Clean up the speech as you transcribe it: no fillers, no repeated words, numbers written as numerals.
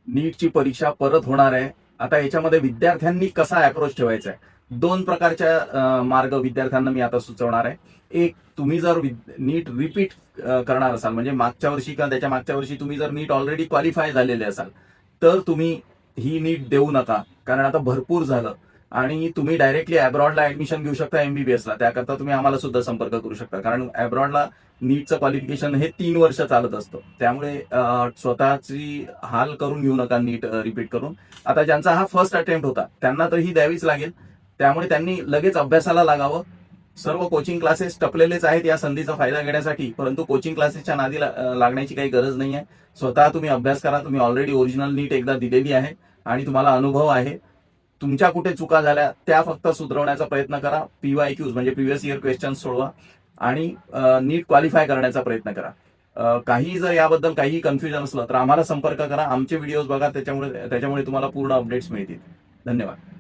नीटची परीक्षा परत होणार आहे. आता याच्यामध्ये विद्यार्थ्यांनी कसा अप्रोच ठेवायचा आहे, दोन प्रकारच्या मार्ग विद्यार्थ्यांना मी आता सुचवणार आहे. एक, तुम्ही जर नीट रिपीट करणार असाल, म्हणजे मागच्या वर्षी किंवा त्याच्या मागच्या वर्षी तुम्ही जर नीट ऑलरेडी क्वालिफाय झालेले असाल, तर तुम्ही ही नीट देऊ नका, कारण आता भरपूर झालं. आणि तुम्ही डायरेक्टली अब्रॉडला ऍडमिशन घेऊ शकता एमबीबीएसला. त्याकरता तुम्ही आम्हाला सुद्धा संपर्क करू शकता, कारण अब्रॉडला नीटचं क्वालिफिकेशन हे 3 वर्ष चालत असतं. त्यामुळे स्वतःची हाल करून घेऊ नका नीट रिपीट करून. आता ज्यांचा हा फर्स्ट अटेम्प्ट होता त्यांना तर ही द्यावीच लागेल, त्यामुळे त्यांनी लगेच अभ्यासाला लागावं. सर्व कोचिंग क्लासेस टपलेलेच आहेत या संधीचा फायदा घेण्यासाठी, परंतु कोचिंग क्लासेसच्या नादी लागण्याची काही गरज नाही आहे. स्वतः तुम्ही अभ्यास करा. तुम्ही ऑलरेडी ओरिजिनल नीट एकदा दिलेली आहे आणि तुम्हाला अनुभव आहे. तुमच्या कुठे चुका झाल्या त्या फक्त सुधारवण्याचा प्रयत्न करा. PYQs म्हणजे प्रिव्हियस इयर क्वेश्चन सोडवा आणि नीट क्वालिफाय करण्याचा प्रयत्न करा. काही जर याबद्दल काही कन्फ्युजन असलं तर आम्हाला संपर्क करा. आमचे व्हिडिओज बघा, त्याच्यामुळे तुम्हाला पूर्ण अपडेट्स मिळतील. धन्यवाद.